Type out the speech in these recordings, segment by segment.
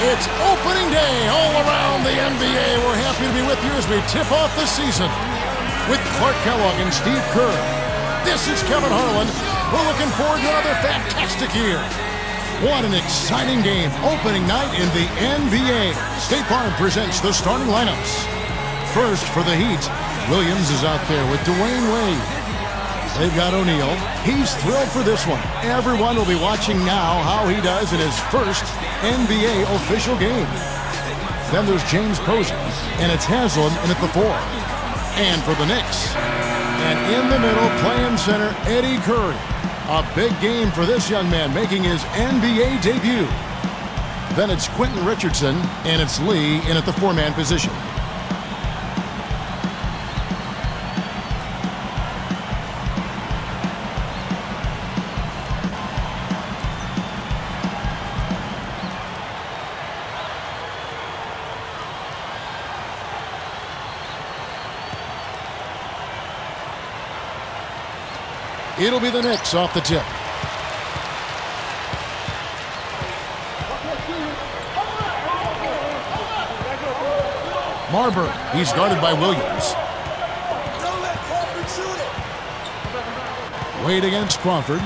It's opening day all around the NBA. We're happy to be with you as we tip off the season with Clark Kellogg and Steve Kerr. This is Kevin Harlan. We're looking forward to another fantastic year. What an exciting game. Opening night in the NBA. State Farm presents the starting lineups. First for the Heat, Williams is out there with Dwayne Wade. They've got O'Neal. He's thrilled for this one. Everyone will be watching now how he does in his first NBA official game. Then there's James Posey, and it's Haslam in at the 4. And for the Knicks, and in the middle, playing center, Eddie Curry. A big game for this young man making his NBA debut. Then it's Quentin Richardson, and it's Lee in at the 4-man position. It'll be the Knicks off the tip. Marbury, he's guarded by Williams. Don't let Crawford shoot it. Wade against Crawford.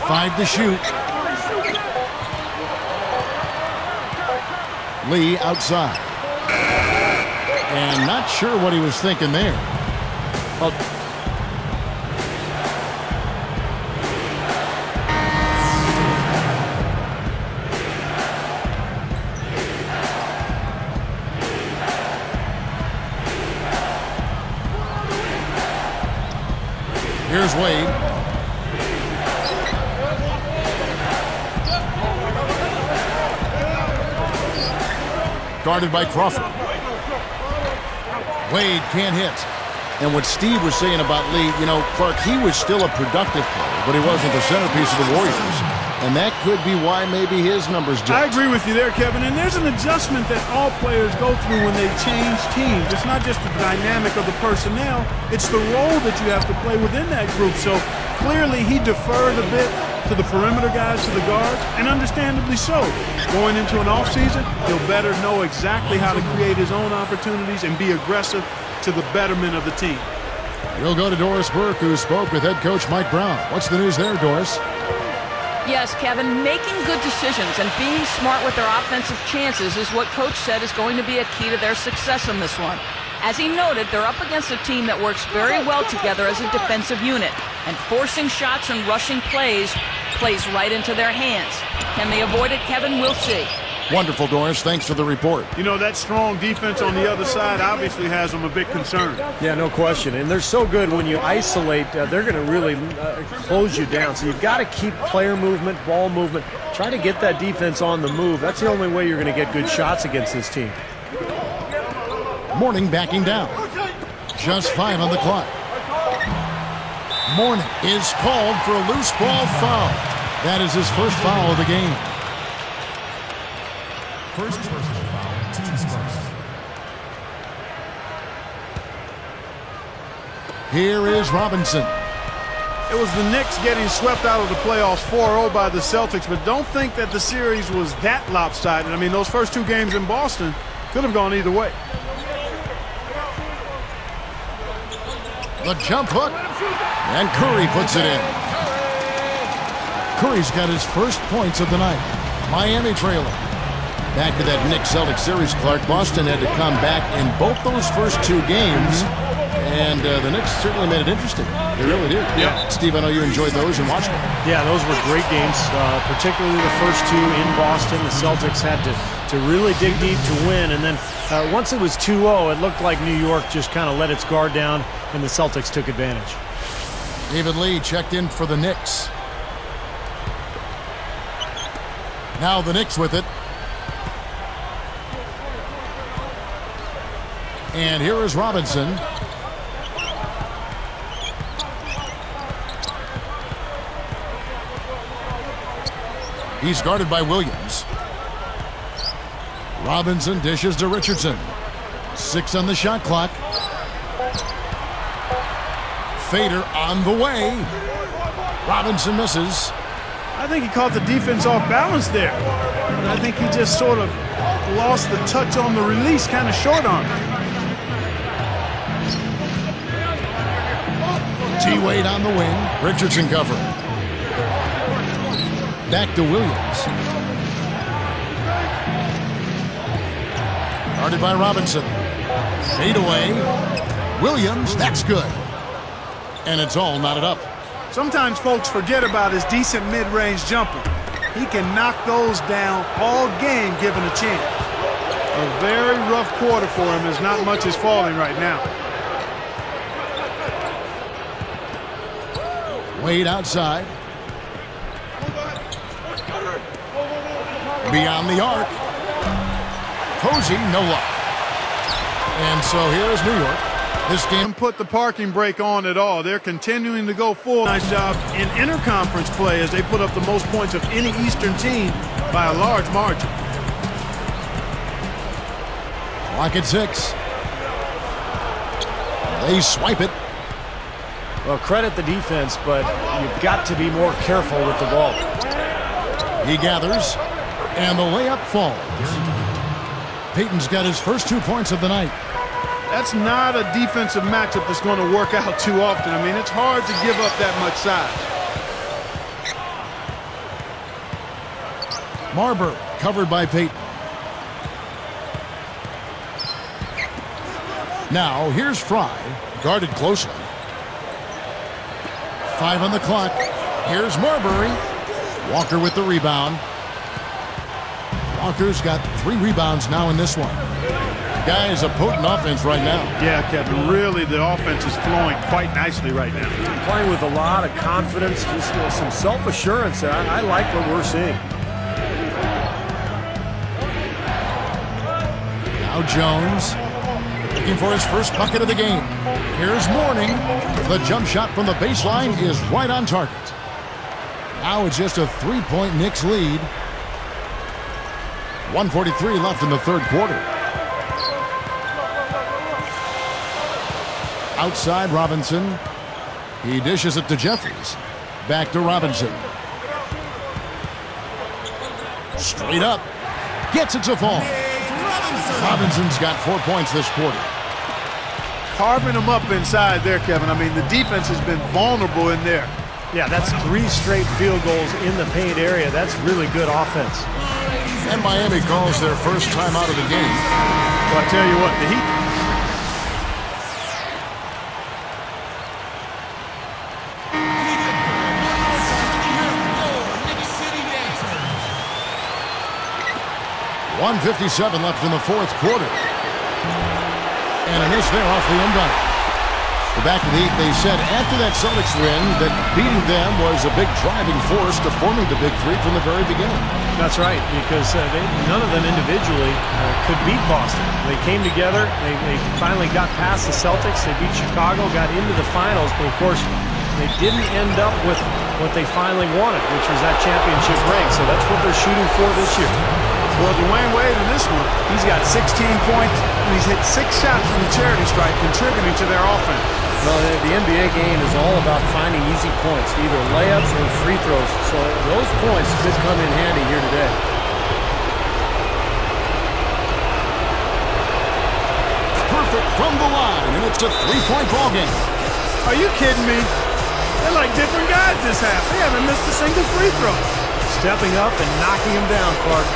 5 to shoot. Lee outside. And not sure what he was thinking there. Well, here's Wade. Guarded by Crawford. Wade can't hit. And what Steve was saying about Lee, you know, Clark, he was still a productive player, but he wasn't the centerpiece of the Warriors. And that could be why maybe his numbers dipped. I agree with you there, Kevin. And there's an adjustment that all players go through when they change teams. It's not just the dynamic of the personnel. It's the role that you have to play within that group. So clearly he deferred a bit to the perimeter guys, to the guards, and understandably so. Going into an offseason, he'll better know exactly how to create his own opportunities and be aggressive to the betterment of the team. We'll go to Doris Burke, who spoke with head coach Mike Brown. What's the news there, Doris? Yes, Kevin, making good decisions and being smart with their offensive chances is what Coach said is going to be a key to their success in this one. As he noted, they're up against a team that works very well together as a defensive unit, and forcing shots and rushing plays right into their hands. Can they avoid it, Kevin? We'll see. Wonderful, Doris. Thanks for the report. You know, that strong defense on the other side obviously has them a bit concerned. Yeah, no question. And they're so good when you isolate, they're going to really close you down. So you've got to keep player movement, ball movement. Try to get that defense on the move. That's the only way you're going to get good shots against this team. Mourning backing down. Just 5 on the clock. Mourning is called for a loose ball foul. That is his first foul of the game. First personal foul, team's first. Here is Robinson. It was the Knicks getting swept out of the playoffs 4-0 by the Celtics, but don't think that the series was that lopsided. I mean, those first 2 games in Boston could have gone either way. The jump hook, and Curry puts it in. Curry's got his first points of the night. Miami trailing. Back to that Knicks-Celtics series, Clark. Boston had to come back in both those first 2 games, and the Knicks certainly made it interesting. They really did. Yeah. Steve, I know you enjoyed those and watched them. Yeah, those were great games, particularly the first 2 in Boston. The Celtics had to really dig deep to win, and then once it was 2-0, it looked like New York just kind of let its guard down, and the Celtics took advantage. David Lee checked in for the Knicks. Now the Knicks with it. And here is Robinson. He's guarded by Williams. Robinson dishes to Richardson. 6 on the shot clock. Fader on the way. Robinson misses. I think he caught the defense off balance there. I think he just sort of lost the touch on the release, kind of short on it. T-Wade on the wing. Richardson cover. Back to Williams. Guarded by Robinson. Fade away. Williams, that's good. And it's all knotted up. Sometimes folks forget about his decent mid-range jumper. He can knock those down all game given a chance. A very rough quarter for him as not much is falling right now. Wade outside. Beyond the arc. Posey, no luck. And so here's New York. This game put the parking brake on at all. They're continuing to go full. Nice job in interconference play as they put up the most points of any Eastern team by a large margin. Clock at 6. They swipe it. Well, credit the defense, but you've got to be more careful with the ball. He gathers, and the layup falls. Payton's got his first 2 points of the night. That's not a defensive matchup that's going to work out too often. I mean, it's hard to give up that much size. Marbury covered by Payton. Now here's Fry, guarded closely. 5 on the clock. Here's Marbury. Walker with the rebound. Walker's got 3 rebounds now in this one. Guy is a potent offense right now. Yeah, Kevin, really the offense is flowing quite nicely right now. Playing with a lot of confidence, just some self-assurance. I like what we're seeing. Now Jones looking for his first bucket of the game. Here's Mourning. The jump shot from the baseline is right on target. Now it's just a 3-point Knicks lead. 1:43 left in the third quarter. Outside Robinson. He dishes it to Jeffries. Back to Robinson. Straight up. Gets it to fall. Robinson's got 4 points this quarter. Carving them up inside there, Kevin. I mean, the defense has been vulnerable in there. Yeah, that's 3 straight field goals in the paint area. That's really good offense. And Miami calls their first time out of the game. Well, I tell you what, the Heat 1:57 left in the fourth quarter. And a miss there off the inbound. Back to the Heat, they said after that Celtics win that beating them was a big driving force to forming the Big Three from the very beginning. That's right, because none of them individually could beat Boston. They came together. They finally got past the Celtics. They beat Chicago, got into the finals, but of course they didn't end up with what they finally wanted, which was that championship ring. So that's what they're shooting for this year. Well, Dwayne Wade in this one, he's got 16 points, and he's hit 6 shots from the charity stripe, contributing to their offense. Well, the NBA game is all about finding easy points, either layups or free throws. So those points could come in handy here today. Perfect from the line, and it's a three-point ball game. Are you kidding me? They're like different guys this half. They haven't missed a single free throw. Stepping up and knocking him down, Clark.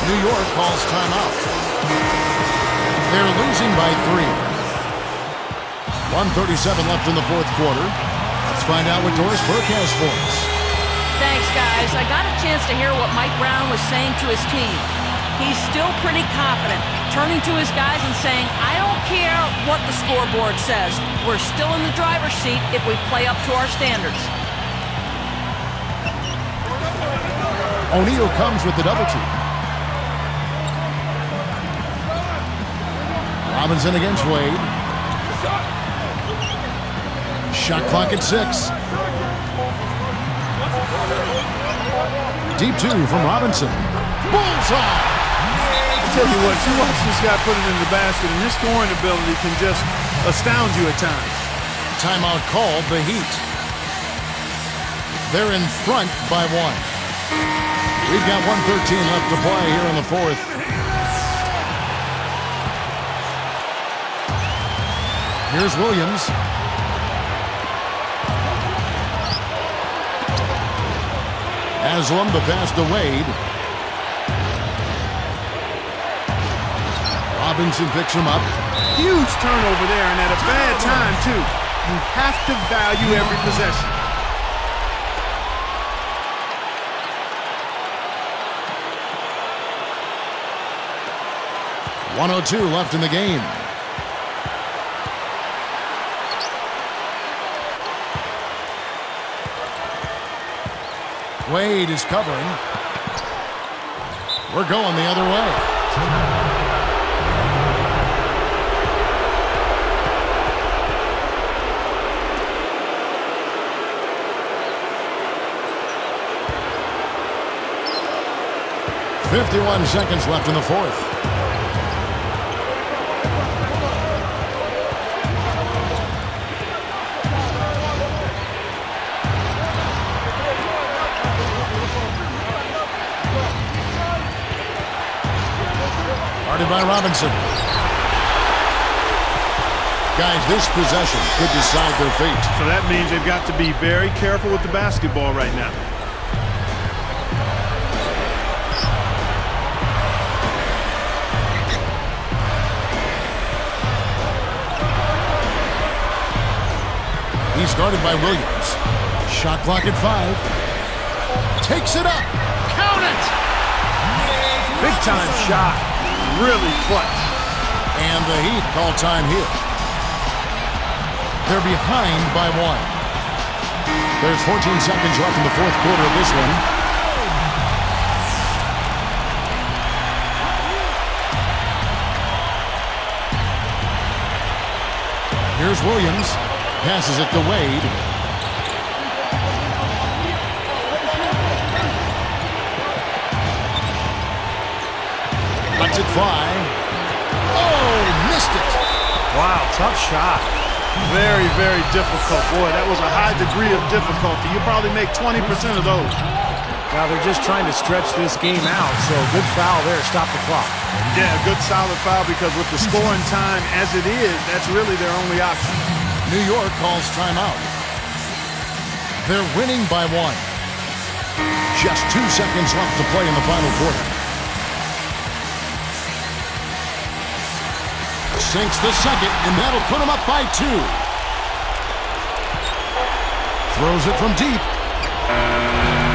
New York calls timeout. They're losing by 3. 1:37 left in the fourth quarter. Let's find out what Doris Burke has for us. Thanks, guys. I got a chance to hear what Mike Brown was saying to his team. He's still pretty confident, turning to his guys and saying, I don't care what the scoreboard says. We're still in the driver's seat if we play up to our standards. O'Neal comes with the double team. Robinson against Wade. Shot clock at 6. Deep 2 from Robinson. Bullseye! I tell you what, you watch this guy put it in the basket, and his scoring ability can just astound you at times. Timeout called the Heat. They're in front by 1. We've got 1:13 left to play here in the fourth. Here's Williams. Haslam, the pass to Wade. Robinson picks him up. Huge turnover there, and at a bad time, too. You have to value every possession. .102 left in the game. Wade is covering. We're going the other way. .51 seconds left in the fourth. By Robinson. Guys, this possession could decide their fate. So that means they've got to be very careful with the basketball right now. He's guarded by Williams. Shot clock at 5. Takes it up. Count it! Big time shot. Really clutch. And the Heat call time here. They're behind by 1. There's 14 seconds left in the fourth quarter of this one. Here's Williams. Passes it to Wade. Lets it fly. Oh, missed it. Wow, tough shot. Very, very difficult. Boy, that was a high degree of difficulty. You probably make 20% of those. Now they're just trying to stretch this game out, so good foul there. Stop the clock. Yeah, good solid foul because with the scoring time as it is, that's really their only option. New York calls timeout. They're winning by 1. Just 2 seconds left to play in the final quarter. Sinks the second, and that'll put him up by 2. Throws it from deep.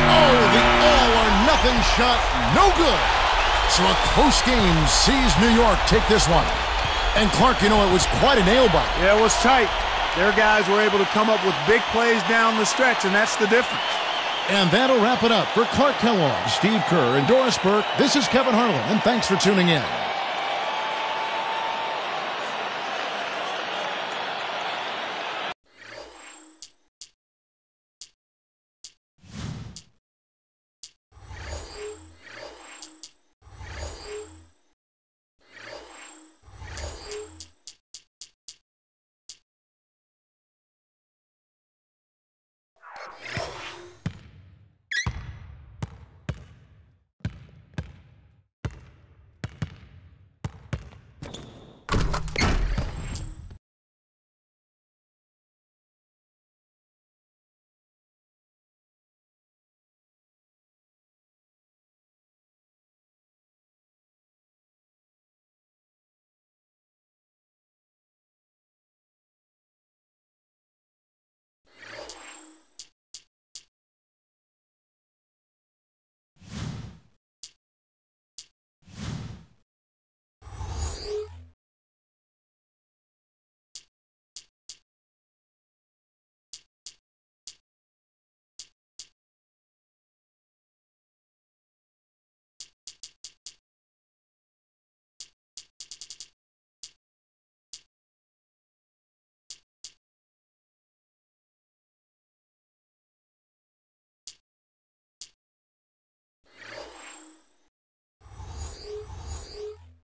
Oh, the all-or-nothing shot, no good. So a close game sees New York take this one. And Clark, you know, it was quite a nail-biter. Yeah, it was tight. Their guys were able to come up with big plays down the stretch, and that's the difference. And that'll wrap it up for Clark Kellogg, Steve Kerr, and Doris Burke. This is Kevin Harlan, and thanks for tuning in.